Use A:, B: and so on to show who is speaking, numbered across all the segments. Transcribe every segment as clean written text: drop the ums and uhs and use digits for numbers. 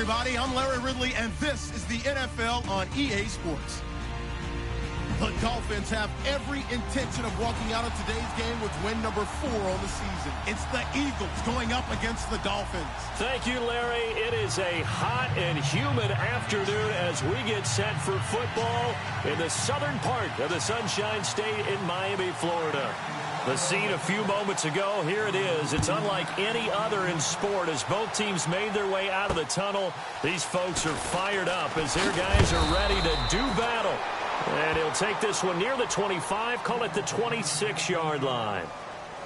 A: everybody. I'm Larry Ridley, and this is the NFL on EA Sports. The Dolphins have every intention of walking out of today's game with win number 4 on the season. It's the Eagles going up against the Dolphins.
B: Thank you, Larry. It is a hot and humid afternoon as we get set for football in the southern part of the Sunshine State in Miami, Florida. The scene a few moments ago, here it is. It's unlike any other in sport as both teams made their way out of the tunnel. These folks are fired up as their guys are ready to do battle. And he'll take this one near the 25, call it the 26-yard line,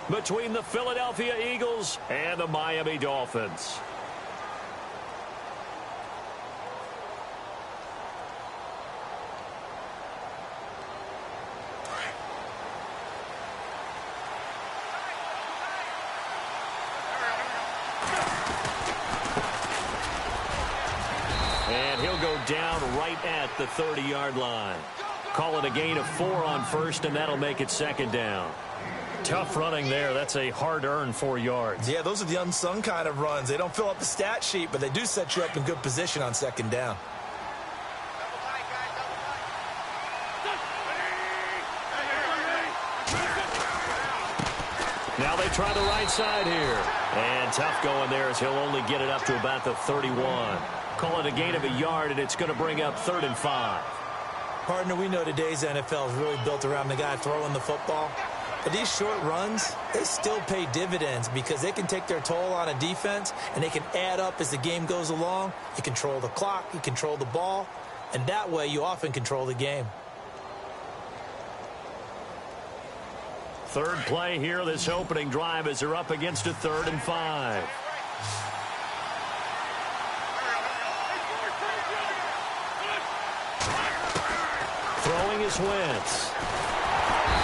B: between the Philadelphia Eagles and the Miami Dolphins. And he'll go down right at the 30-yard line. Call it a gain of 4 on first, and that'll make it second down. Tough running there. That's a hard-earned 4 yards.
C: Yeah, those are the unsung kind of runs. They don't fill up the stat sheet, but they do set you up in good position on second down.
B: Now they try the right side here. And tough going there as he'll only get it up to about the 31. Call it a gain of a yard, and it's going to bring up 3rd and 5.
C: Partner, we know today's NFL is really built around the guy throwing the football. But these short runs, they still pay dividends because they can take their toll on a defense, and they can add up as the game goes along. You control the clock, you control the ball, and that way you often control the game.
B: Third play here, this opening drive as they're up against a 3rd and 5. Throwing is Wentz.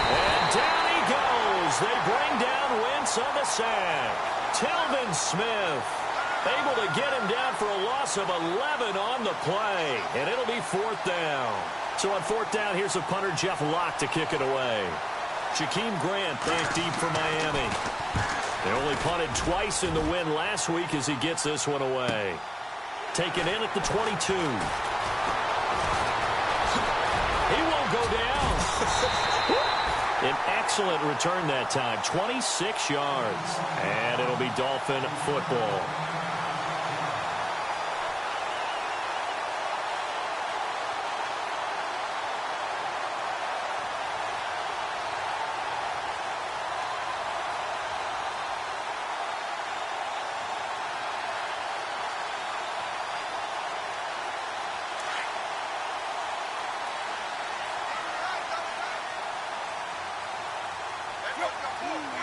B: And down he goes. They bring down Wentz on the sack. Telvin Smith able to get him down for a loss of 11 on the play. And it'll be 4th down. So on 4th down, here's a punter, Jeff Locke, to kick it away. Jakeem Grant back deep for Miami. They only punted twice in the win last week as he gets this one away. Taken in at the 22. He won't go down. An excellent return that time. 26 yards. And it'll be Dolphin football.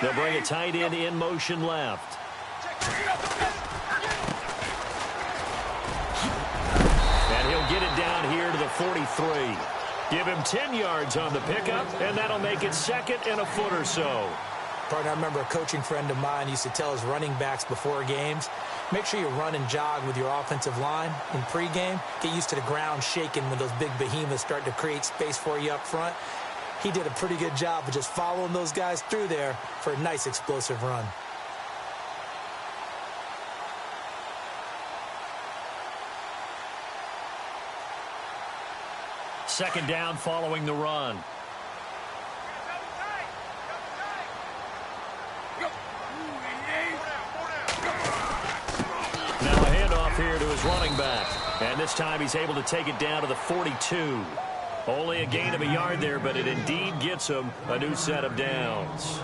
B: They'll bring a tight end in motion left. And he'll get it down here to the 43. Give him 10 yards on the pickup, and that'll make it 2nd and a foot or so.
C: Partner, I remember a coaching friend of mine used to tell his running backs before games, make sure you run and jog with your offensive line in pregame. Get used to the ground shaking when those big behemoths start to create space for you up front. He did a pretty good job of just following those guys through there for a nice explosive run.
B: Second down following the run. Now a handoff here to his running back. And this time he's able to take it down to the 42. Only a gain of a yard there, but it indeed gets him a new set of downs.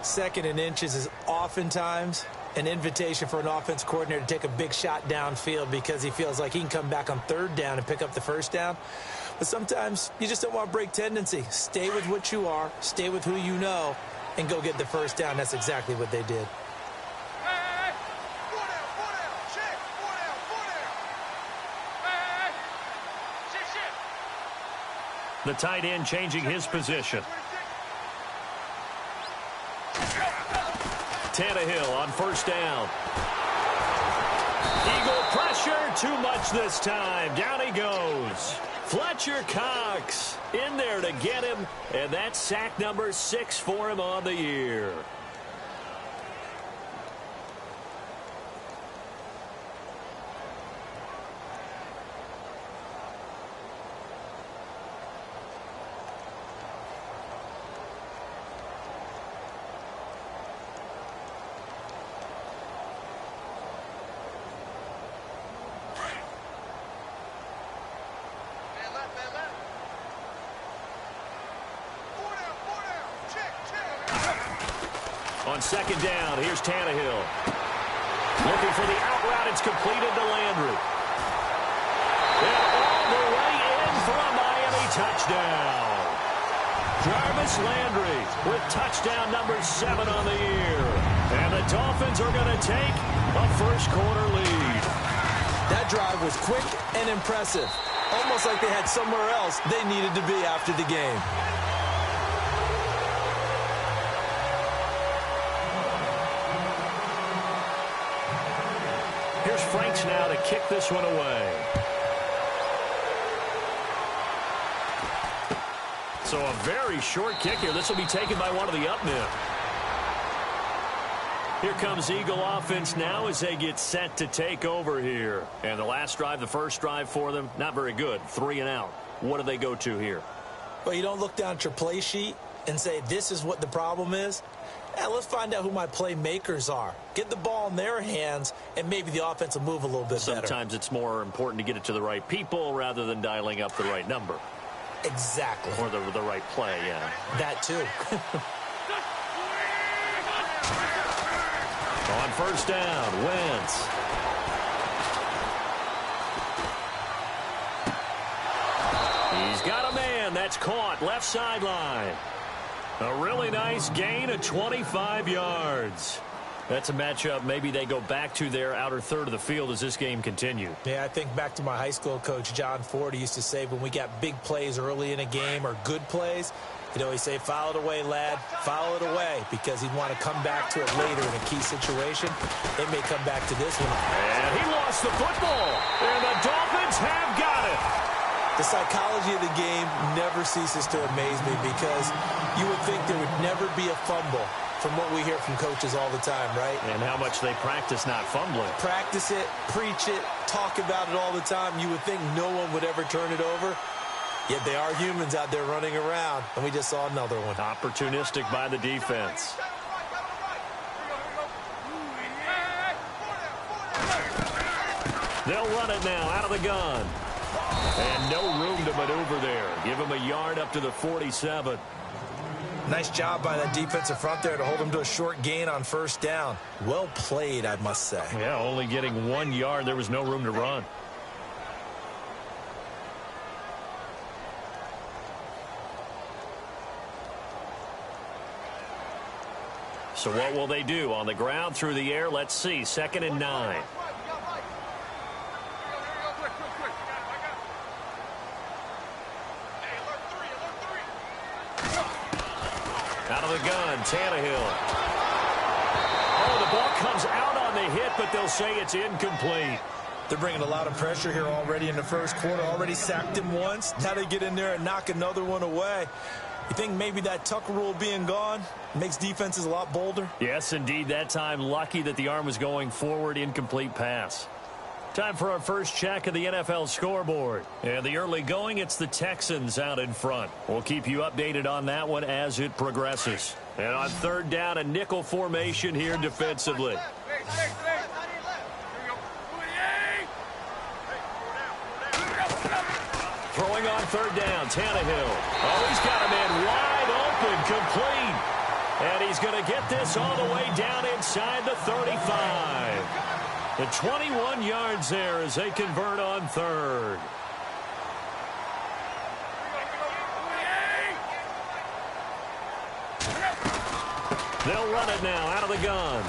C: 2nd and inches is oftentimes an invitation for an offense coordinator to take a big shot downfield because he feels like he can come back on 3rd down and pick up the 1st down. But sometimes you just don't want to break tendency. Stay with what you are, stay with who you know, and go get the 1st down. That's exactly what they did.
B: The tight end changing his position. Tannehill on 1st down. Eagle pressure, too much this time. Down he goes. Fletcher Cox in there to get him, and that's sack number 6 for him on the year. On second down, here's Tannehill. Looking for the out route. It's completed to Landry. And all the way in for a Miami touchdown. Jarvis Landry with touchdown number 7 on the year. And the Dolphins are going to take a first-quarter lead.
C: That drive was quick and impressive. Almost like they had somewhere else they needed to be after the game.
B: Here's Franks now to kick this one away. So a very short kick here. This will be taken by one of the up men. Here comes Eagle offense now as they get set to take over here. And the last drive, the first drive for them, not very good. 3 and out. What do they go to here?
C: Well, you don't look down at your play sheet and say, this is what the problem is. Yeah, let's find out who my playmakers are. Get the ball in their hands, and maybe the offense will move a little bit better.
B: Sometimes it's more important to get it to the right people rather than dialing up the right number.
C: Exactly.
B: Or the right play, yeah.
C: That too.
B: On first down, Wentz. He's got a man. That's caught. Left sideline. A really nice gain of 25 yards. That's a matchup maybe they go back to their outer third of the field as this game continues.
C: Yeah, I think back to my high school coach, John Ford. He used to say when we got big plays early in a game or good plays, you know, he'd say, foul it away, lad, foul it away, because he'd want to come back to it later in a key situation. They may come back to this one.
B: And he lost the football, and the Dolphins have got it.
C: The psychology of the game never ceases to amaze me because you would think there would never be a fumble from what we hear from coaches all the time, right?
B: And how much they practice not fumbling.
C: Practice it, preach it, talk about it all the time. You would think no one would ever turn it over. Yet they are humans out there running around, and we just saw another one.
B: Opportunistic by the defense. They'll run it now out of the gun. And no room to maneuver there. Give him a yard up to the 47.
C: Nice job by that defensive front there to hold him to a short gain on first down. Well played, I must say.
B: Yeah, only getting 1 yard. There was no room to run. So what will they do? On the ground, through the air, let's see. 2nd and 9. Out of the gun, Tannehill. Oh, the ball comes out on the hit, but they'll say it's incomplete.
C: They're bringing a lot of pressure here already in the first quarter. Already sacked him once. Now they get in there and knock another one away. You think maybe that Tucker rule being gone makes defenses a lot bolder?
B: Yes, indeed. That time, lucky that the arm was going forward. Incomplete pass. Time for our first check of the NFL scoreboard. And the early going, it's the Texans out in front. We'll keep you updated on that one as it progresses. And on 3rd down, a nickel formation here defensively. Throwing on 3rd down, Tannehill. Oh, he's got a man wide open, complete. And he's going to get this all the way down inside the 35. The 21 yards there as they convert on 3rd. They'll run it now out of the gun.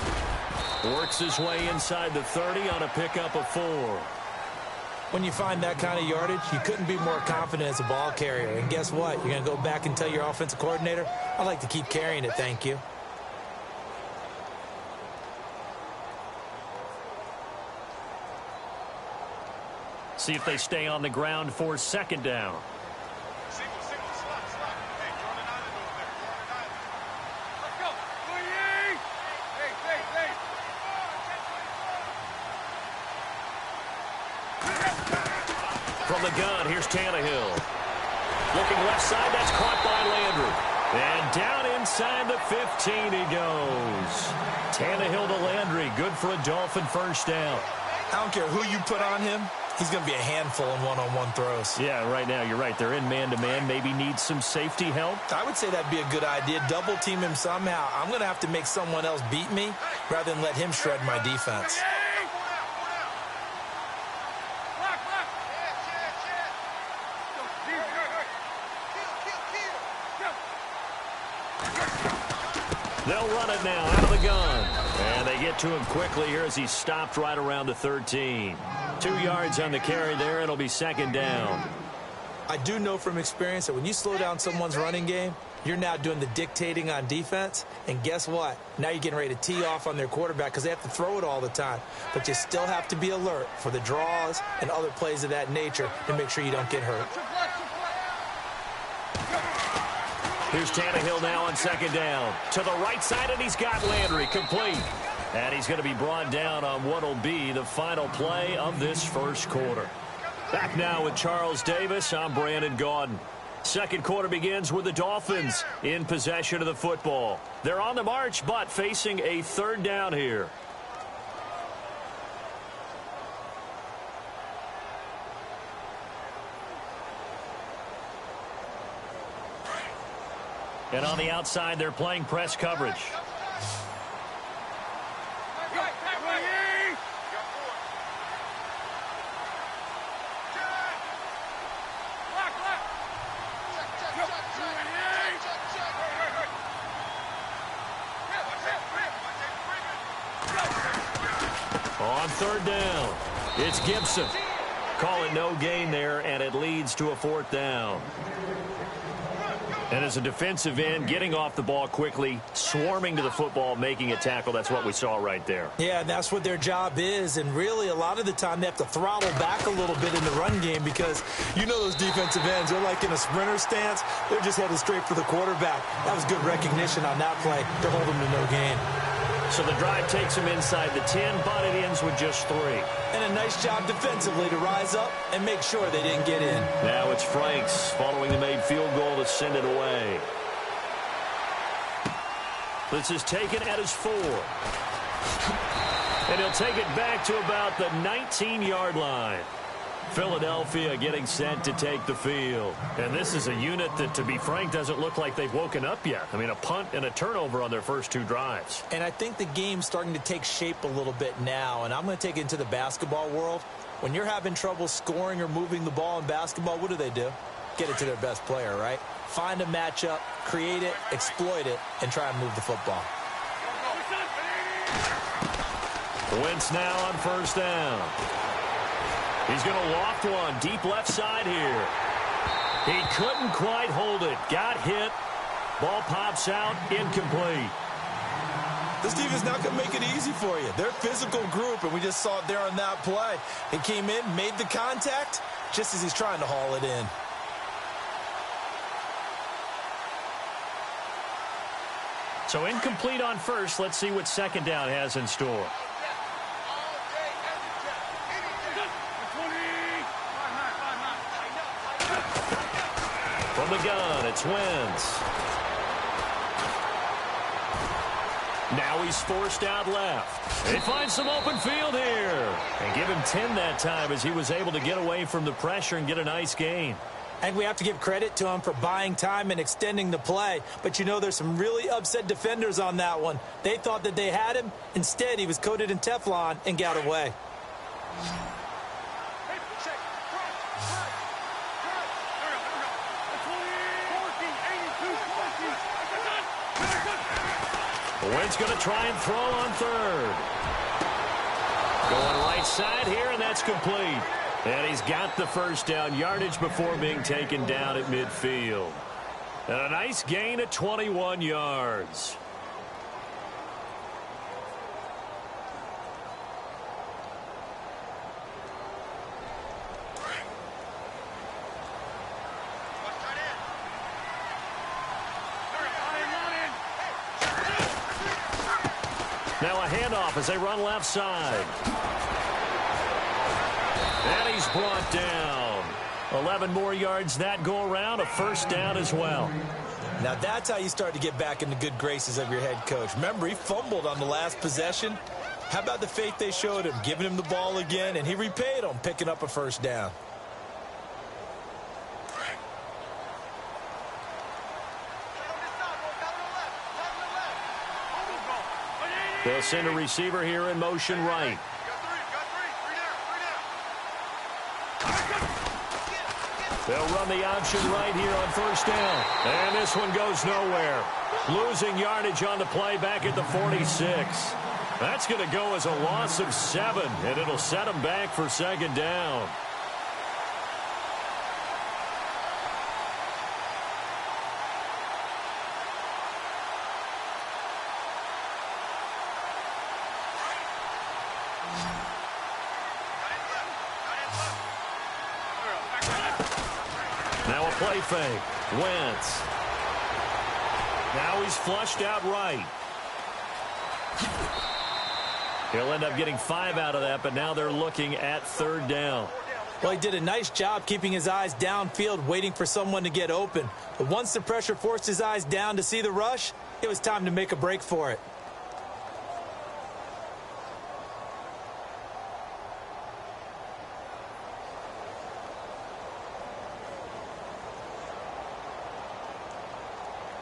B: Works his way inside the 30 on a pickup of 4.
C: When you find that kind of yardage, you couldn't be more confident as a ball carrier. And guess what? You're going to go back and tell your offensive coordinator, I'd like to keep carrying it, thank you.
B: See if they stay on the ground for 2nd down. From the gun, here's Tannehill. Looking left side, that's caught by Landry. And down inside the 15 he goes. Tannehill to Landry, good for a Dolphin first down.
C: I don't care who you put on him. he's going to be a handful in one-on-one throws.
B: Yeah, right now you're right. They're in man-to-man. Maybe need some safety help.
C: I would say that'd be a good idea. Double team him somehow. I'm going to have to make someone else beat me rather than let him shred my defense.
B: They'll run it now out of the gun. And they get to him quickly here as he stopped right around the 13. 2 yards on the carry there. It'll be second down.
C: I do know from experience that when you slow down someone's running game, you're now doing the dictating on defense. And guess what? Now you're getting ready to tee off on their quarterback because they have to throw it all the time. But you still have to be alert for the draws and other plays of that nature to make sure you don't get hurt.
B: Here's Tannehill now on second down. To the right side, and he's got Landry complete. And he's going to be brought down on what will be the final play of this first quarter. Back now with Charles Davis, I'm Brandon Gaudin. Second quarter begins with the Dolphins in possession of the football. They're on the march, but facing a third down here. And on the outside, they're playing press coverage. On third down, it's Gibson. Call it no gain there, and it leads to a fourth down. And as a defensive end, getting off the ball quickly, swarming to the football, making a tackle, that's what we saw right there.
C: Yeah, and that's what their job is. And really, a lot of the time, they have to throttle back a little bit in the run game because you know those defensive ends, they're like in a sprinter stance. They're just headed straight for the quarterback. That was good recognition on that play to hold them to no gain.
B: So the drive takes them inside the 10, but it ends with just 3.
C: And a nice job defensively to rise up and make sure they didn't get in.
B: Now it's Franks following the made field goal to send it away. This is taken at his 4. And he'll take it back to about the 19-yard line. Philadelphia getting set to take the field. And this is a unit that, to be frank, doesn't look like they've woken up yet. I mean, a punt and a turnover on their first 2 drives.
C: And I think the game's starting to take shape a little bit now. And I'm going to take it into the basketball world. When you're having trouble scoring or moving the ball in basketball, what do? Get it to their best player, right? Find a matchup, create it, exploit it, and try and move the football.
B: Wentz now on first down. He's going to loft one deep left side here. He couldn't quite hold it. Got hit. Ball pops out. Incomplete.
C: This team is not going to make it easy for you. They're a physical group, and we just saw it there on that play. He came in, made the contact, just as he's trying to haul it in.
B: So incomplete on first. Let's see what second down has in store. From the gun, it's Wentz. Now he's forced out left. They find some open field here. And give him 10 that time as he was able to get away from the pressure and get a nice gain.
C: And we have to give credit to him for buying time and extending the play. But, you know, there's some really upset defenders on that one. They thought that they had him. Instead, he was coated in Teflon and got away.
B: Wentz going to try and throw on third. Going right side here, and that's complete. And he's got the first down yardage before being taken down at midfield. And a nice gain of 21 yards. Now a handoff as they run left side. And he's brought down. 11 more yards that go around, a first down as well.
C: Now that's how you start to get back in the good graces of your head coach. Remember, he fumbled on the last possession. How about the faith they showed him, giving him the ball again, and he repaid them, picking up a first down.
B: They'll send a receiver here in motion right. They'll run the option right here on first down. And this one goes nowhere. Losing yardage on the play back at the 46. That's going to go as a loss of 7, and it'll set them back for second down. Now a play fake. Wentz. Now he's flushed out right. He'll end up getting 5 out of that, but now they're looking at third down.
C: Well, he did a nice job keeping his eyes downfield, waiting for someone to get open. But once the pressure forced his eyes down to see the rush, it was time to make a break for it.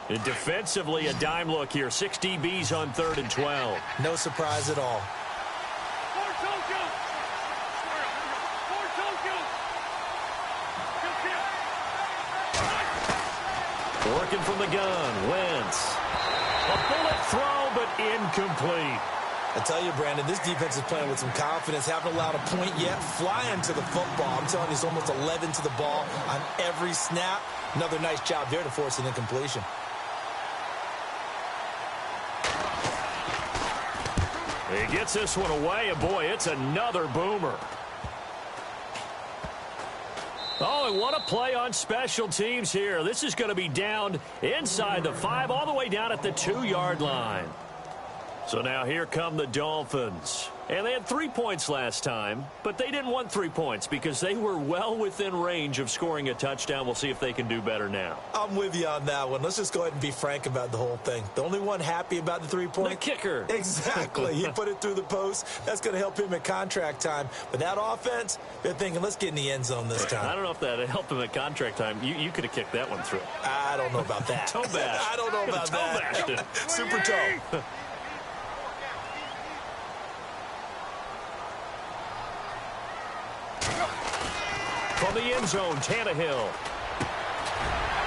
B: And defensively, a dime look here. 6 DBs on 3rd and 12.
C: No surprise at all.
B: Working from the gun, Wentz. A bullet throw, but incomplete.
C: I tell you, Brandon, this defense is playing with some confidence. Haven't allowed a point yet. Flying to the football. I'm telling you, it's almost 11 to the ball on every snap. Another nice job there to force an incompletion.
B: He gets this one away, and boy, it's another boomer. Oh, and what a play on special teams here. This is going to be down inside the 5, all the way down at the 2-yard line. So now here come the Dolphins. And they had 3 points last time, but they didn't want 3 points because they were well within range of scoring a touchdown. We'll see if they can do better now.
C: I'm with you on that one. Let's just go ahead and be frank about the whole thing. The only one happy about the 3-point?
B: The kicker.
C: Exactly. He put it through the post. That's going to help him at contract time. But that offense, they're thinking, let's get in the end zone this time.
B: I don't know if that helped him at contract time. You could have kicked that one through.
C: I don't know about that.
B: Toe bash.
C: I don't know about that.
B: Toe bashed it.
C: Super toe.
B: From the end zone, Tannehill.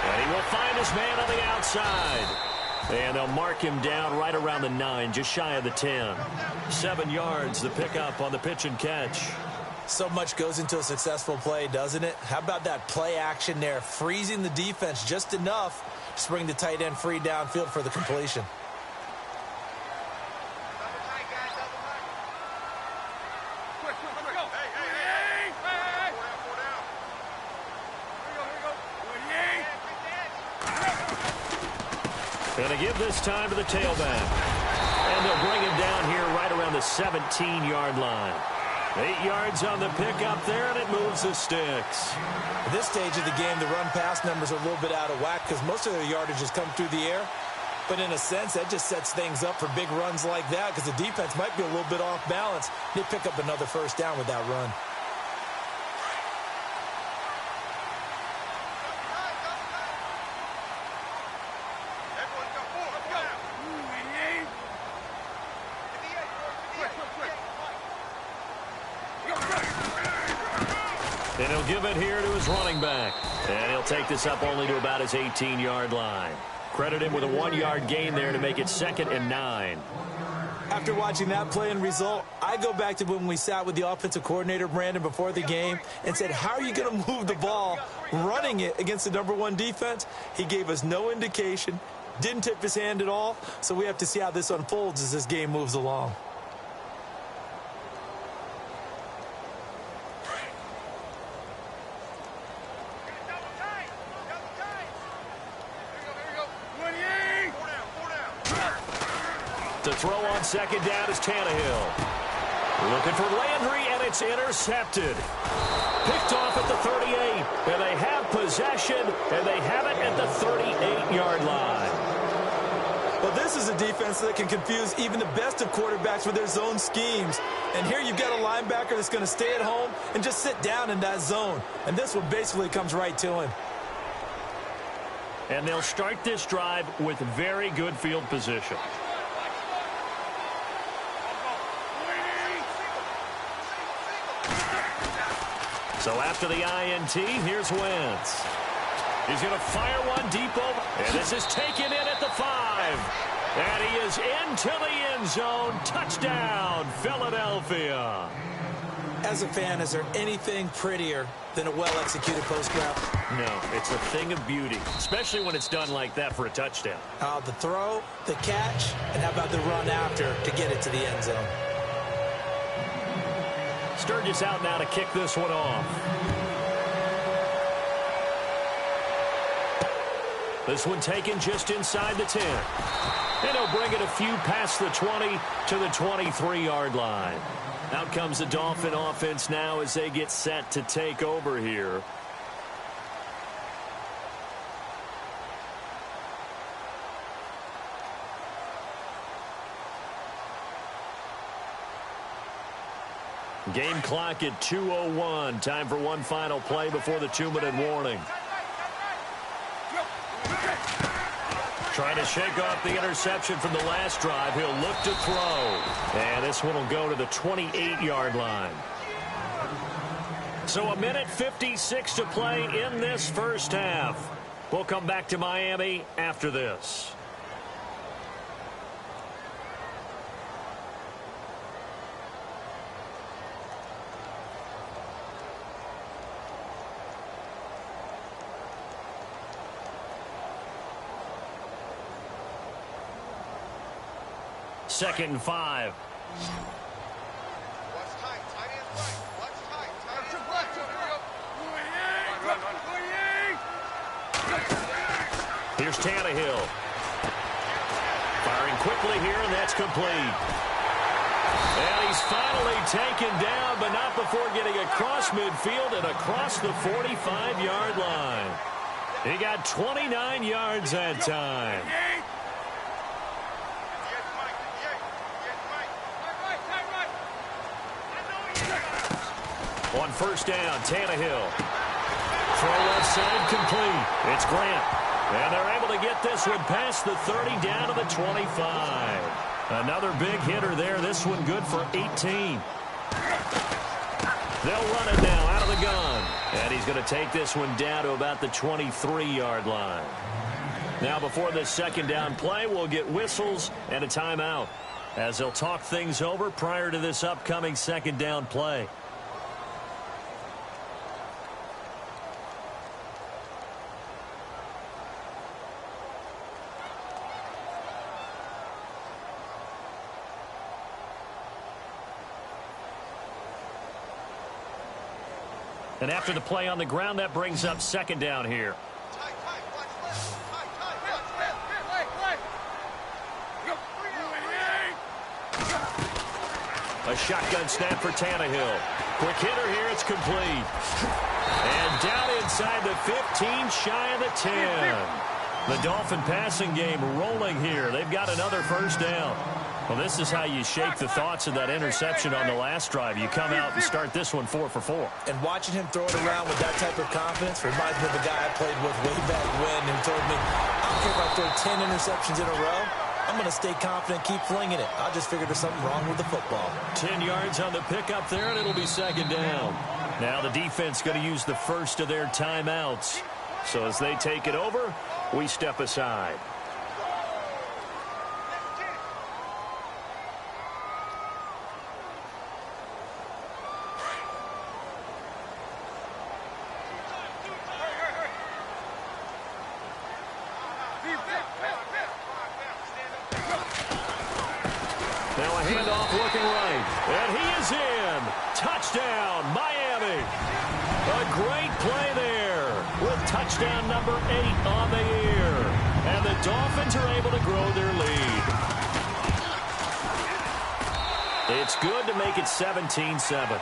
B: And he will find his man on the outside. And they'll mark him down right around the 9, just shy of the 10. 7 yards, the pickup on the pitch and catch.
C: So much goes into a successful play, doesn't it? How about that play action there, freezing the defense just enough to bring the tight end free downfield for the completion.
B: Going to give this time to the tailback. And they'll bring him down here right around the 17-yard line. 8 yards on the pickup there, and it moves the sticks.
C: At this stage of the game, the run-pass numbers are a little bit out of whack because most of their yardage has come through the air. But in a sense, that just sets things up for big runs like that because the defense might be a little bit off balance. They pick up another first down with that run.
B: And he'll give it here to his running back. And he'll take this up only to about his 18-yard line. Credit him with a 1-yard gain there to make it 2nd and 9.
C: After watching that play and result, I go back to when we sat with the offensive coordinator, Brandon, before the game and said, how are you going to move the ball running it against the #1 defense? He gave us no indication, didn't tip his hand at all, so we have to see how this unfolds as this game moves along.
B: To throw on 2nd down is Tannehill. Looking for Landry, and it's intercepted. Picked off at the 38, and they have possession, and they have it at the 38-yard line.
C: Well, this is a defense that can confuse even the best of quarterbacks with their zone schemes. And here you've got a linebacker that's going to stay at home and just sit down in that zone. And this one basically comes right to him.
B: And they'll start this drive with very good field position. So after the INT, here's Wentz. He's going to fire one deep over. And this is taken in at the 5. And he is into the end zone. Touchdown, Philadelphia.
C: As a fan, is there anything prettier than a well-executed post route?
B: No, it's a thing of beauty, especially when it's done like that for a touchdown.
C: The throw, the catch, and how about the run after to get it to the end zone?
B: Sturgis out now to kick this one off. This one taken just inside the 10. And he'll bring it a few past the 20 to the 23-yard line. Out comes the Dolphin offense now as they get set to take over here. Game clock at 2:01. Time for one final play before the 2-minute warning. Trying to shake off the interception from the last drive. He'll look to throw. And this one will go to the 28-yard line. So 1:56 to play in this first half. We'll come back to Miami after this. Second and 5. Here's Tannehill. Firing quickly here, and that's complete. And he's finally taken down, but not before getting across midfield and across the 45-yard line. He got 29 yards that time. On first down, Tannehill. Throw left side complete. It's Grant. And they're able to get this one past the 30 down to the 25. Another big hitter there. This one good for 18. They'll run it now out of the gun. And he's going to take this one down to about the 23-yard line. Now before this second down play, we'll get whistles and a timeout as they'll talk things over prior to this upcoming second down play. And after the play on the ground, that brings up second down here. A shotgun snap for Tannehill. Quick hitter here, it's complete. And down inside the 15, shy of the 10. The Dolphin passing game rolling here. They've got another first down. Well, this is how you shake the thoughts of that interception on the last drive. You come out and start this one 4 for 4.
C: And watching him throw it around with that type of confidence reminds me of a guy I played with way back when who told me, I don't care if I throw 10 interceptions in a row. I'm going to stay confident, keep flinging it. I just figured there's something wrong with the football.
B: 10 yards on the pickup there, and it'll be second down. Now the defense going to use the first of their timeouts. So as they take it over, we step aside. Now a handoff looking right. And he is in. Touchdown, Miami. A great play there with touchdown number 8 on the year. And the Dolphins are able to grow their lead. It's good to make it 17-7.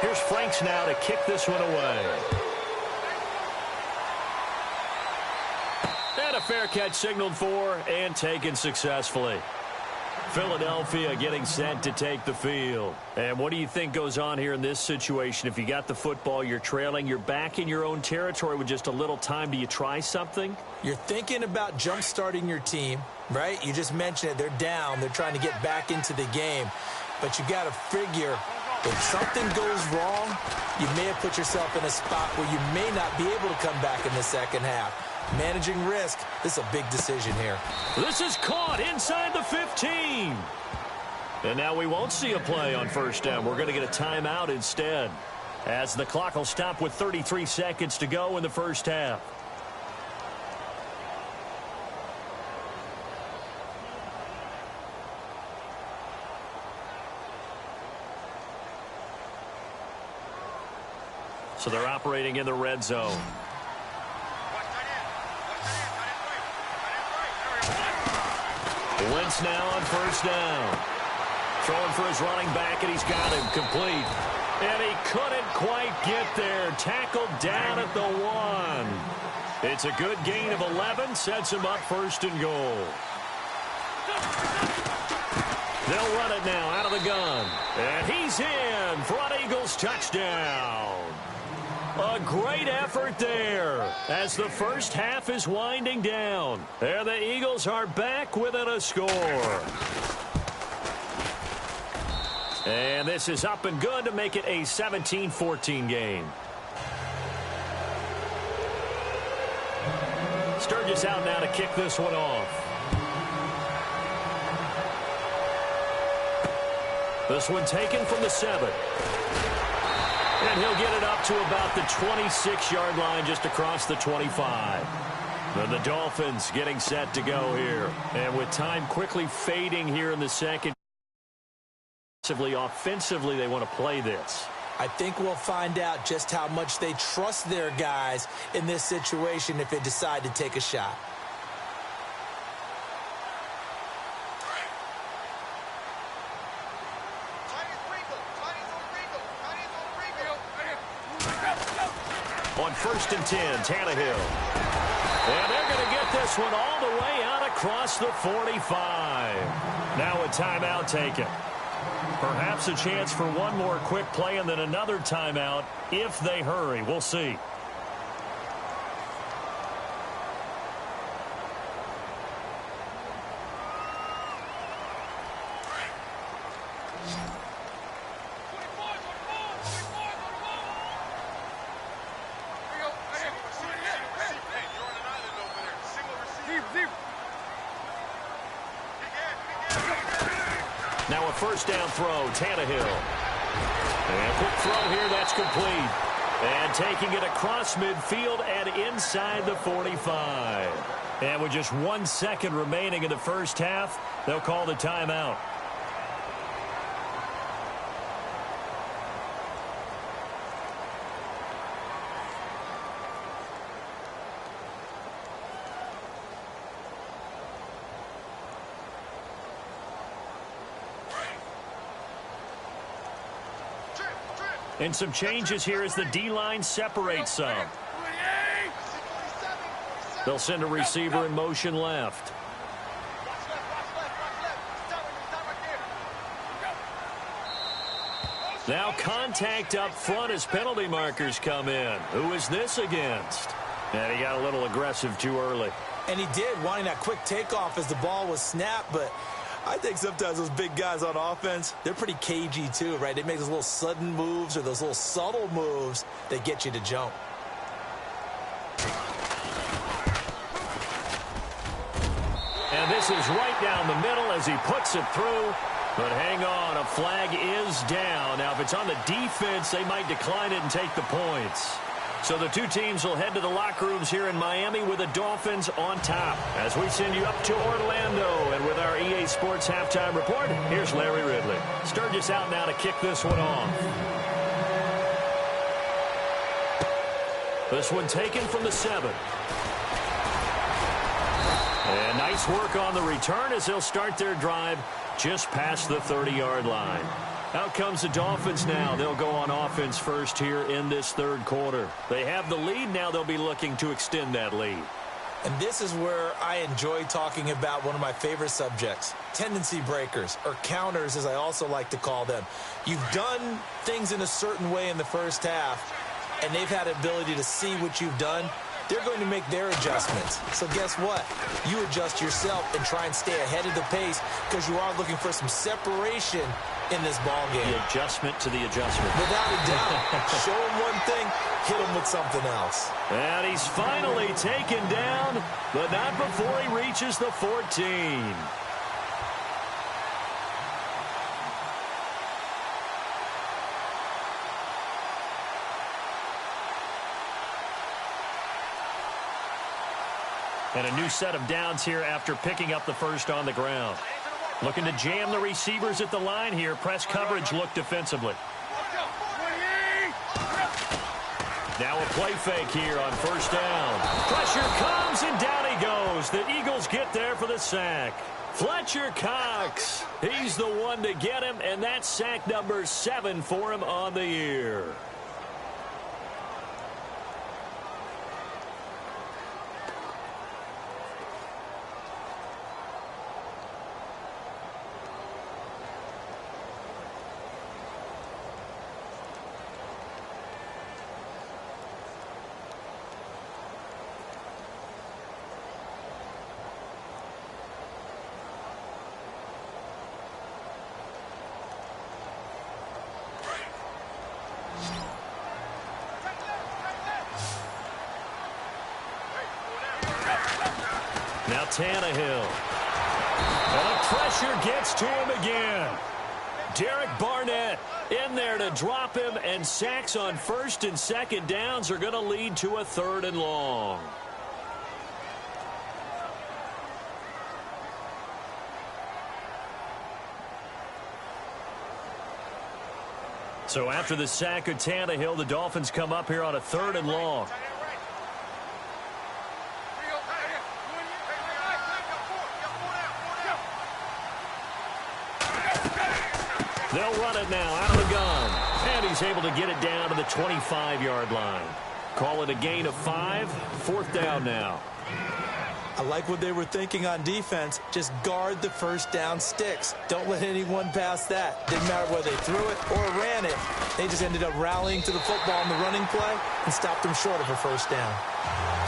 B: Here's Franks now to kick this one away. And a fair catch signaled for and taken successfully. Philadelphia getting set to take the field. And what do you think goes on here in this situation? If you got the football, you're trailing, you're back in your own territory with just a little time. Do you try something?
C: You're thinking about jump-starting your team, right? You just mentioned it. They're down. They're trying to get back into the game. But you got to figure if something goes wrong, you may have put yourself in a spot where you may not be able to come back in the second half. Managing risk, this is a big decision here.
B: This is caught inside the 15. And now we won't see a play on first down. We're going to get a timeout instead, as the clock will stop with 33 seconds to go in the first half. So they're operating in the red zone. Wentz now on first down. Throwing for his running back, and he's got him complete. And he couldn't quite get there. Tackled down at the 1. It's a good gain of 11. Sets him up first and goal. They'll run it now out of the gun. And he's in for an Eagles touchdown. A great effort there as the first half is winding down. And the Eagles are back within a score. And this is up and good to make it a 17-14 game. Sturgis out now to kick this one off. This one taken from the 7. And he'll get it up to about the 26-yard line, just across the 25. And the Dolphins getting set to go here. And with time quickly fading here in the second, offensively they want to play this.
C: I think we'll find out just how much they trust their guys in this situation if they decide to take a shot.
B: On 1st and 10, Tannehill. And they're going to get this one all the way out across the 45. Now a timeout taken. Perhaps a chance for one more quick play and then another timeout if they hurry. We'll see. Now a first down throw, Tannehill. And a quick throw here, that's complete. And taking it across midfield and inside the 45. And with just 1 second remaining in the first half, they'll call the timeout. And some changes here as the D-line separates some. They'll send a receiver in motion left. Now contact up front as penalty markers come in. Who is this against? And he got a little aggressive too early.
C: And he did, wanting that quick takeoff as the ball was snapped, but I think sometimes those big guys on offense, they're pretty cagey too, right? They make those little sudden moves or those little subtle moves that get you to jump.
B: And this is right down the middle as he puts it through. But hang on, a flag is down. Now, if it's on the defense, they might decline it and take the points. So the two teams will head to the locker rooms here in Miami with the Dolphins on top. As we send you up to Orlando, and with our EA Sports Halftime Report, here's Larry Ridley. Sturgis out now to kick this one off. This one taken from the 7. And nice work on the return as they'll start their drive just past the 30-yard line. Out comes the Dolphins now. They'll go on offense first here in this third quarter. They have the lead. Now they'll be looking to extend that lead.
C: And this is where I enjoy talking about one of my favorite subjects, tendency breakers, or counters as I also like to call them. You've done things in a certain way in the first half, and they've had the ability to see what you've done. They're going to make their adjustments. So guess what? You adjust yourself and try and stay ahead of the pace because you are looking for some separation in this ball game.
B: The adjustment to the adjustment.
C: Without a doubt. Show him one thing, hit him with something else.
B: And he's finally taken down, but not before he reaches the 14. And a new set of downs here after picking up the first on the ground. Looking to jam the receivers at the line here. Press coverage look defensively. Now a play fake here on first down. Pressure comes and down he goes. The Eagles get there for the sack. Fletcher Cox, he's the one to get him, and that's sack number 7 for him on the year. Now Tannehill. And the pressure gets to him again. Derek Barnett in there to drop him, and sacks on first and second downs are going to lead to a 3rd and long. So after the sack of Tannehill, the Dolphins come up here on a 3rd and long. They'll run it now out of the gun. And he's able to get it down to the 25-yard line. Call it a gain of 5. 4th down now.
C: I like what they were thinking on defense. Just guard the first down sticks. Don't let anyone pass that. Didn't matter whether they threw it or ran it. They just ended up rallying to the football in the running play and stopped them short of a first down.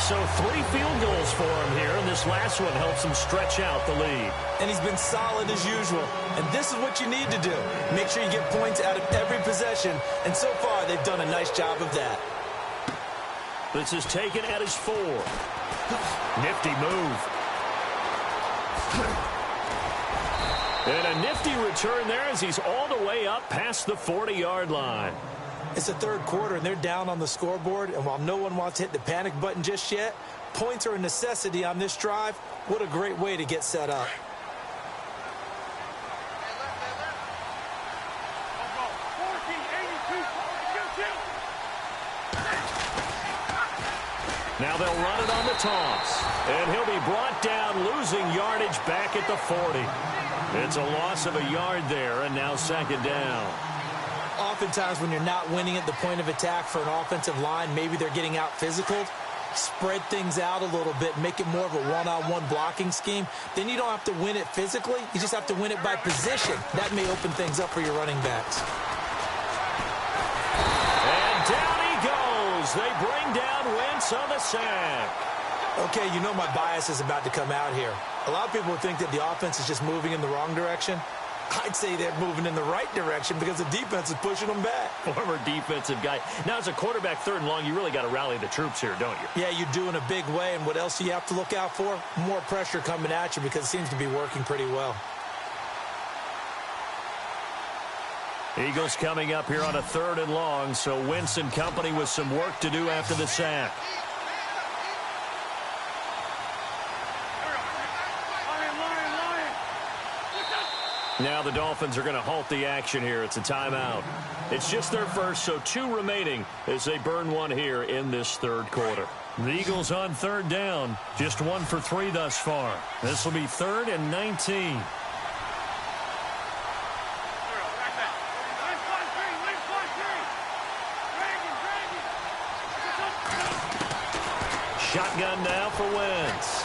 B: So 3 field goals for him here, and this last one helps him stretch out the lead.
C: And he's been solid as usual. And this is what you need to do. Make sure you get points out of every possession. And so far, they've done a nice job of that.
B: This is taken at his 4. Nifty move. And a nifty return there as he's all the way up past the 40-yard line.
C: It's the third quarter, and they're down on the scoreboard. And while no one wants to hit the panic button just yet, points are a necessity on this drive. What a great way to get set up.
B: Now they'll run it on the toss. And he'll be brought down, losing yardage back at the 40. It's a loss of a yard there, and now 2nd down.
C: Oftentimes when you're not winning at the point of attack for an offensive line, maybe they're getting out physical, spread things out a little bit, make it more of a one-on-one blocking scheme. Then you don't have to win it physically. You just have to win it by position. That may open things up for your running backs.
B: And down he goes. They bring down Wentz on the sack.
C: Okay, you know my bias is about to come out here. A lot of people would think that the offense is just moving in the wrong direction. I'd say they're moving in the right direction because the defense is pushing them back.
B: Former defensive guy. Now, as a quarterback 3rd and long, you really got to rally the troops here, don't you?
C: Yeah, you do in a big way. And what else do you have to look out for? More pressure coming at you because it seems to be working pretty well.
B: Eagles coming up here on a 3rd and long, so Wentz and company with some work to do after the sack. Now the Dolphins are going to halt the action here. It's a timeout. It's just their first, so 2 remaining as they burn one here in this 3rd quarter. The Eagles on 3rd down, just 1 for 3 thus far. This will be 3rd and 19. Shotgun now for Wentz.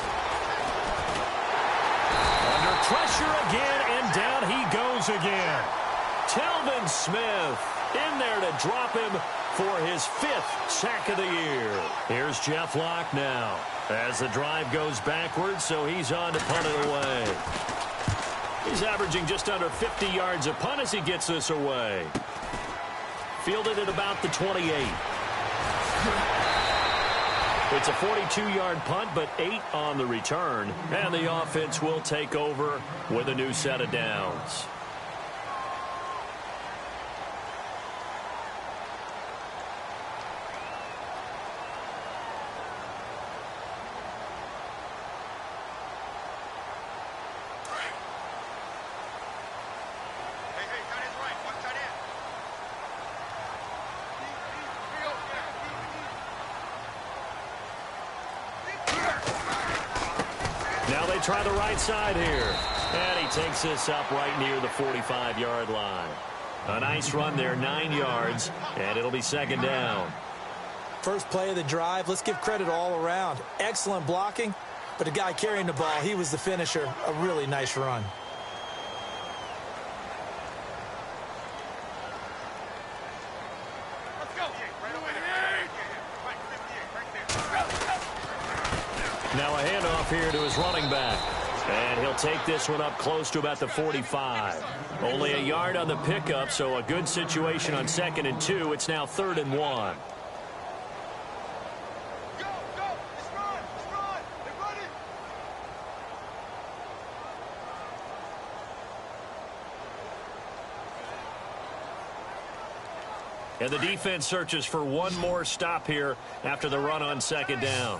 B: Under pressure again, and down he goes again. Telvin Smith in there to drop him for his 5th sack of the year. Here's Jeff Locke now as the drive goes backwards, so he's on to punt it away. He's averaging just under 50 yards a punt as he gets this away. Fielded at about the 28. It's a 42-yard punt, but 8 on the return. And the offense will take over with a new set of downs. Now they try the right side here. And he takes this up right near the 45-yard line. A nice run there, 9 yards, and it'll be second down.
C: First play of the drive, let's give credit all around. Excellent blocking, but the guy carrying the ball, he was the finisher. A really nice run.
B: Now a handoff here to his running back. And he'll take this one up close to about the 45. Only a yard on the pickup, so a good situation on 2nd and 2. It's now 3rd and 1. And the defense searches for one more stop here after the run on 2nd down.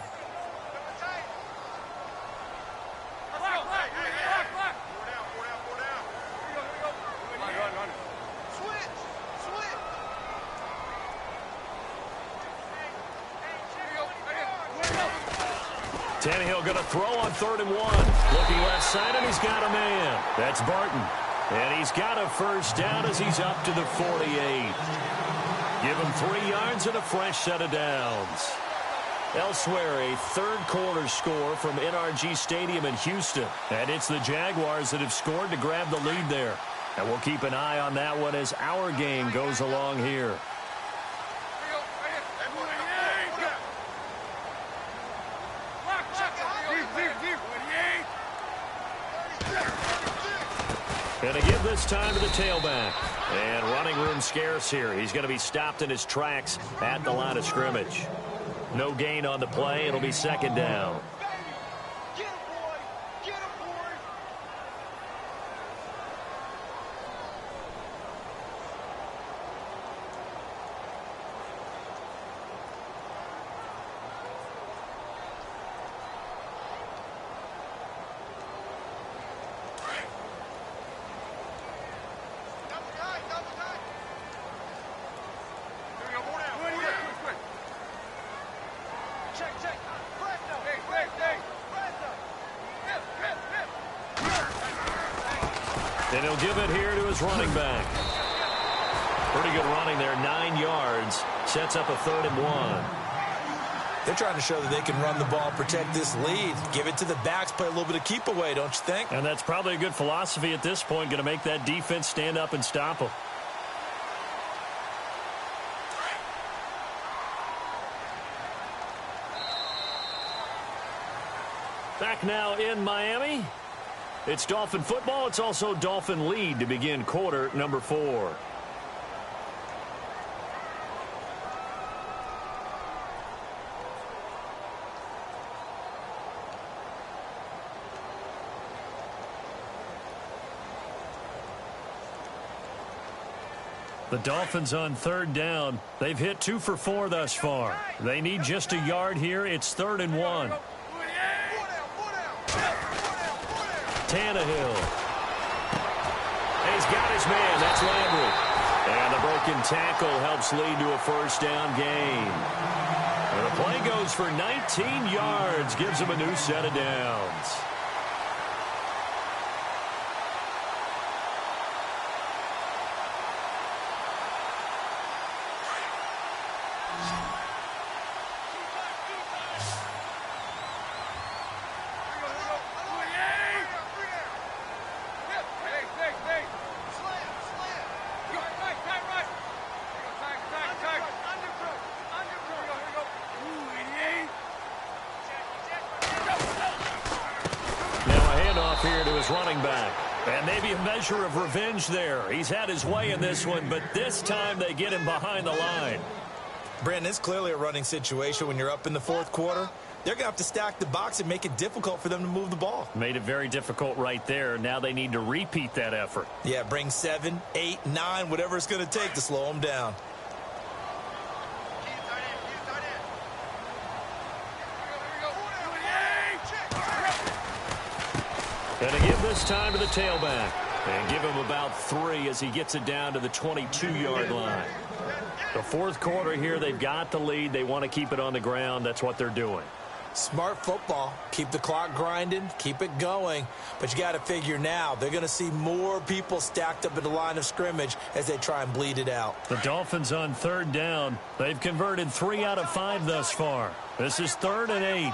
B: Tannehill going to throw on 3rd and 1. Looking left side, and he's got a man. That's Barton. And he's got a first down as he's up to the 48. Give him 3 yards and a fresh set of downs. Elsewhere, a third-quarter score from NRG Stadium in Houston. And it's the Jaguars that have scored to grab the lead there. And we'll keep an eye on that one as our game goes along here. And to give this time to the tailback. And running room scarce here. He's going to be stopped in his tracks at the line of scrimmage. No gain on the play. It'll be 2nd down. And he'll give it here to his running back. Pretty good running there, 9 yards. Sets up a 3rd and 1.
C: They're trying to show that they can run the ball, protect this lead. Give it to the backs, play a little bit of keep away, don't you think?
B: And that's probably a good philosophy at this point, going to make that defense stand up and stop them. Back now in Miami. It's Dolphin football. It's also Dolphin lead to begin quarter number 4. The Dolphins on 3rd down. They've hit 2 for 4 thus far. They need just a yard here. It's 3rd and 1. Tannehill. He's got his man. That's Landry. And the broken tackle helps lead to a first down gain. And the play goes for 19 yards. Gives him a new set of downs. his running back. And maybe a measure of revenge there. He's had his way in this one, but this time they get him behind the line.
C: Brandon, it's clearly a running situation when you're up in the fourth quarter. They're going to have to stack the box and make it difficult for them to move the ball.
B: Made it very difficult right there. Now they need to repeat that effort.
C: Yeah, bring 7, 8, 9, whatever it's going to take to slow them down.
B: Going to give this time to the tailback. And give him about 3 as he gets it down to the 22-yard line. The fourth quarter here, they've got the lead. They want to keep it on the ground. That's what they're doing.
C: Smart football. Keep the clock grinding. Keep it going. But you got to figure now, they're going to see more people stacked up at the line of scrimmage as they try and bleed it out.
B: The Dolphins on third down. They've converted 3 out of 5 thus far. This is 3rd and 8.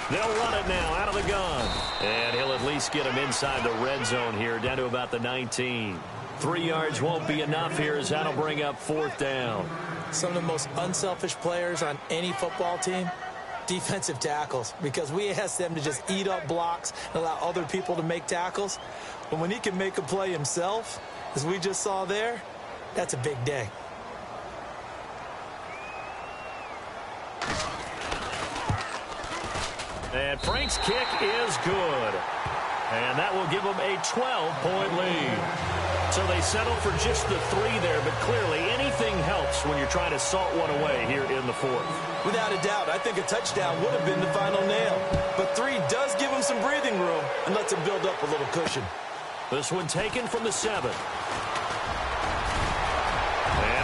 B: They'll run it now out of the gun. And he'll at least get him inside the red zone here, down to about the 19. 3 yards won't be enough here as that'll bring up 4th down.
C: Some of the most unselfish players on any football team, defensive tackles, because we ask them to just eat up blocks and allow other people to make tackles. But when he can make a play himself, as we just saw there, that's a big day.
B: And Frank's kick is good. And that will give them a 12-point lead. So they settle for just the 3 there, but clearly anything helps when you're trying to salt one away here in the fourth.
C: Without a doubt, I think a touchdown would have been the final nail. But 3 does give them some breathing room and lets them build up a little cushion.
B: This one taken from the 7. And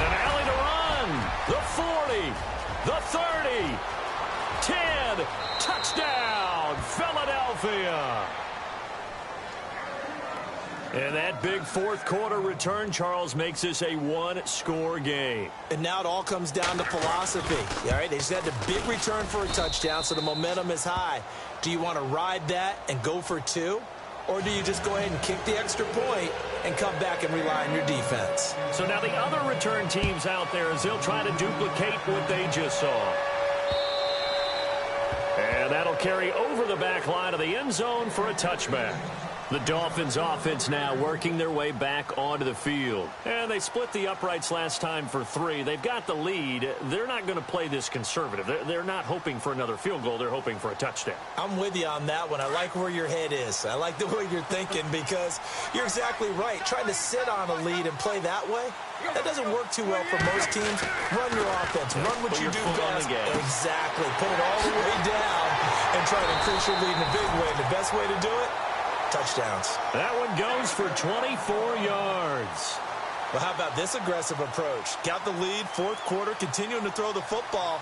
B: an alley to run. The 40, the 30, 10, touchdown, Philadelphia. And that big fourth quarter return, Charles, makes this a 1-score game.
C: And now it all comes down to philosophy. All right, they just had a big return for a touchdown, so the momentum is high. Do you want to ride that and go for 2? Or do you just go ahead and kick the extra point and come back and rely on your defense?
B: So now the other return teams out there as they'll try to duplicate what they just saw. And that'll carry over the back line of the end zone for a touchback. The Dolphins offense now working their way back onto the field. And they split the uprights last time for 3. They've got the lead. They're not going to play this conservative. They're not hoping for another field goal. They're hoping for a touchdown.
C: I'm with you on that one. I like where your head is. I like the way you're thinking because you're exactly right. Trying to sit on a lead and play that way, that doesn't work too well for most teams. Run your offense. Run what you do best. Exactly. Put it all the way down and try to increase your lead in a big way. The best way to do it, touchdowns.
B: That one goes for 24 yards.
C: Well, how about this aggressive approach? Got the lead, fourth quarter, continuing to throw the football.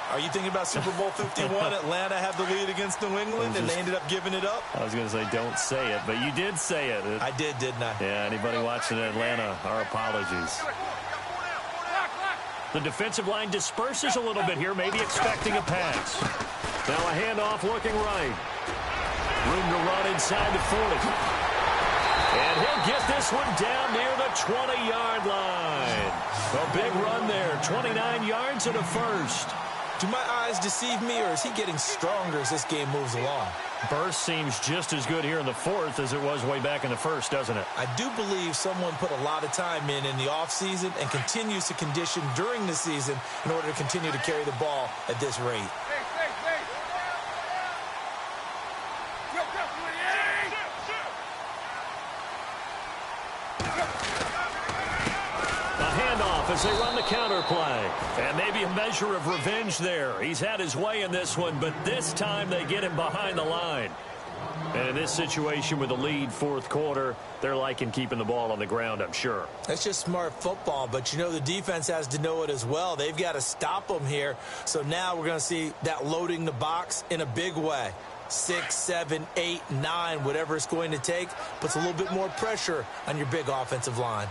C: Are you thinking about Super Bowl 51? Atlanta had the lead against New England, and they ended up giving it up?
B: I was going to say don't say it, but you did say it.
C: I did, didn't I?
B: Yeah, anybody watching Atlanta, our apologies. The defensive line disperses a little bit here, maybe expecting a pass. Now a handoff looking right. Room to run inside the 40. And he'll get this one down near the 20-yard line. A big run there, 29 yards and a first.
C: Do my eyes deceive me, or is he getting stronger as this game moves along?
B: Burst seems just as good here in the fourth as it was way back in the first, doesn't it?
C: I do believe someone put a lot of time in the offseason and continues to condition during the season in order to continue to carry the ball at this rate.
B: As they run the counter play. And maybe a measure of revenge there. He's had his way in this one, but this time they get him behind the line. And in this situation with the lead fourth quarter, they're liking keeping the ball on the ground, I'm sure.
C: That's just smart football, but you know the defense has to know it as well. They've got to stop them here. So now we're going to see that loading the box in a big way. 6, 7, 8, 9, whatever it's going to take, puts a little bit more pressure on your big offensive line.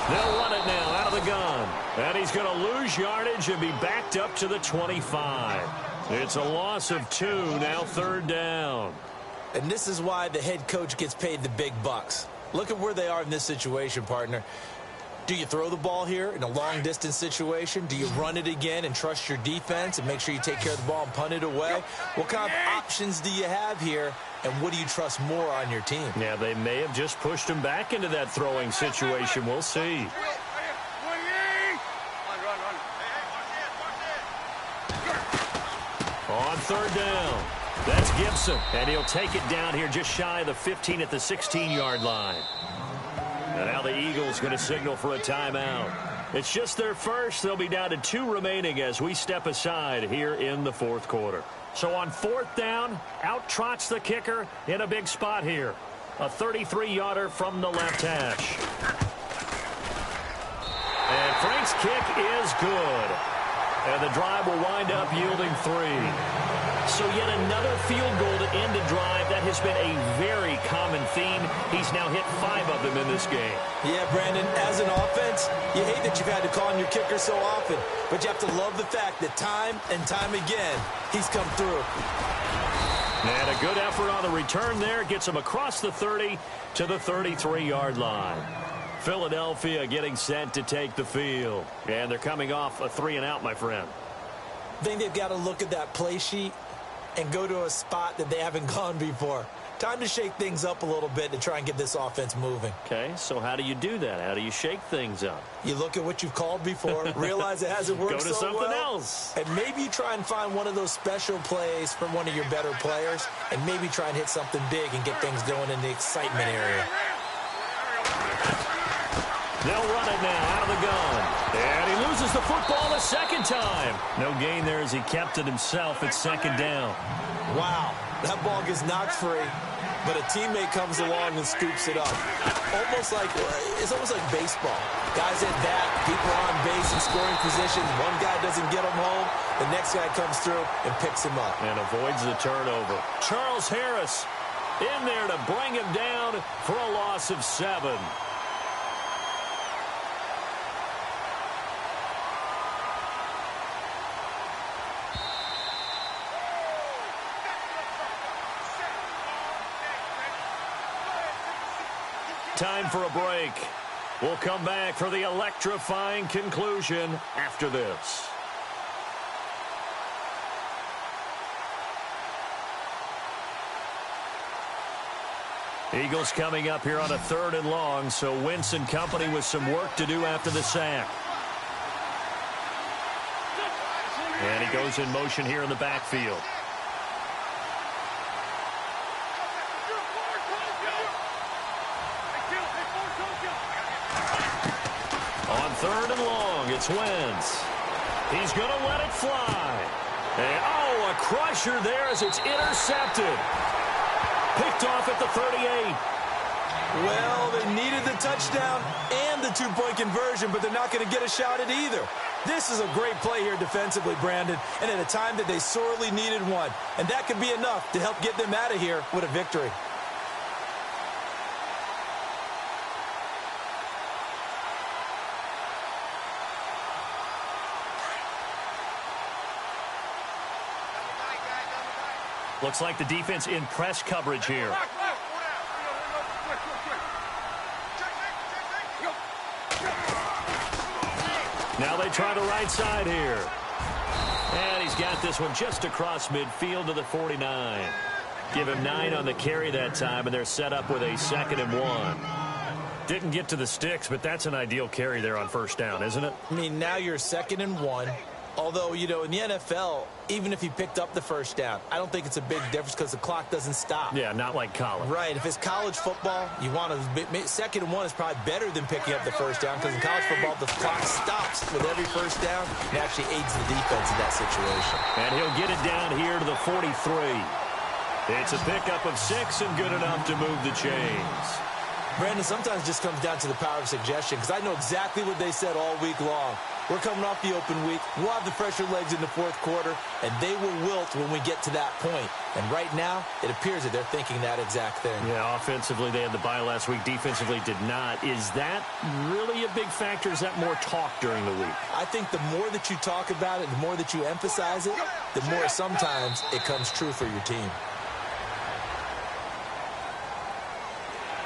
B: They'll run it now out of the gun. And he's going to lose yardage and be backed up to the 25. It's a loss of 2, now third down.
C: And this is why the head coach gets paid the big bucks. Look at where they are in this situation, partner. Do you throw the ball here in a long-distance situation? Do you run it again and trust your defense and make sure you take care of the ball and punt it away? What kind of options do you have here, and what do you trust more on your team?
B: Yeah, they may have just pushed him back into that throwing situation. We'll see. On third down, that's Gibson, and he'll take it down here just shy of the 15 at the 16-yard line. And now the Eagles going to signal for a timeout. It's just their first. They'll be down to 2 remaining as we step aside here in the fourth quarter. So on fourth down, out trots the kicker in a big spot here. A 33-yarder from the left hash. And Frank's kick is good. And the drive will wind up yielding 3. So yet another field goal to end a drive. That has been a very common theme. He's now hit 5 of them in this game.
C: Yeah, Brandon, as an offense, you hate that you've had to call on your kicker so often, but you have to love the fact that time and time again, he's come through.
B: And a good effort on the return there. Gets him across the 30 to the 33-yard line. Philadelphia getting set to take the field. And they're coming off a 3-and-out, my friend.
C: I think they've got to look at that play sheet and go to a spot that they haven't gone before. Time to shake things up a little bit to try and get this offense moving.
B: Okay, so how do you do that? How do you shake things up?
C: You look at what you've called before, realize it hasn't worked so well.
B: Go to something else.
C: And maybe you try and find one of those special plays from one of your better players, and maybe try and hit something big and get things going in the excitement area.
B: They'll run it now out of the gun. And he loses the football a second time. No gain there as he kept it himself at second down.
C: Wow, that ball gets knocked free, but a teammate comes along and scoops it up. It's almost like baseball. Guys at bat, people are on base in scoring positions. One guy doesn't get him home. The next guy comes through and picks him up.
B: And avoids the turnover. Charles Harris in there to bring him down for a loss of 7. Time for a break. We'll come back for the electrifying conclusion after this. Eagles coming up here on a 3rd and long, so Wentz and company with some work to do after the sack. And he goes in motion here in the backfield. On 3rd and long, it's Wentz. He's going to let it fly. And, a crusher there as it's intercepted. Picked off at the 38.
C: Well, they needed the touchdown and the 2-point conversion, but they're not going to get a shot at either. This is a great play here defensively, Brandon, and at a time that they sorely needed one. And that could be enough to help get them out of here with a victory.
B: Looks like the defense in press coverage here. Now they try the right side here. And he's got this one just across midfield to the 49. Give him 9 on the carry that time, and they're set up with a 2nd and 1. Didn't get to the sticks, but that's an ideal carry there on 1st down, isn't it?
C: I mean, now you're 2nd and 1. Although, in the NFL, even if he picked up the 1st down, I don't think it's a big difference because the clock doesn't stop.
B: Yeah, not like college.
C: Right. If it's college football, you want to 2nd and 1 is probably better than picking up the 1st down because in college football, the clock stops with every 1st down and actually aids the defense in that situation.
B: And he'll get it down here to the 43. It's a pickup of 6 and good enough to move the chains.
C: Brandon, sometimes it just comes down to the power of suggestion because I know exactly what they said all week long. We're coming off the open week. We'll have the fresher legs in the 4th quarter, and they will wilt when we get to that point. And right now, it appears that they're thinking that exact thing.
B: Yeah, offensively, they had the bye last week. Defensively, did not. Is that really a big factor? Is that more talk during the week?
C: I think the more that you talk about it, the more that you emphasize it, the more sometimes it comes true for your team.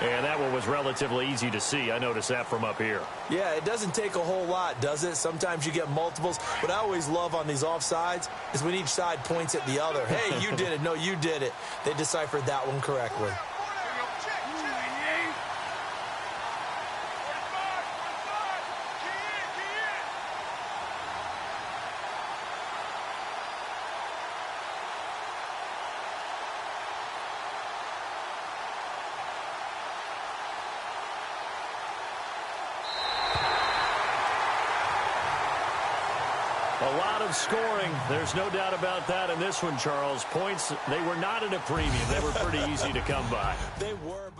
B: And that one was relatively easy to see. I noticed that from up here.
C: Yeah, it doesn't take a whole lot, does it? Sometimes you get multiples. What I always love on these offsides is when each side points at the other. Hey, you did it. No, you did it. They deciphered that one correctly.
B: A lot of scoring. There's no doubt about that in this one, Charles. Points, they were not at a premium. They were pretty easy to come by.
C: They were.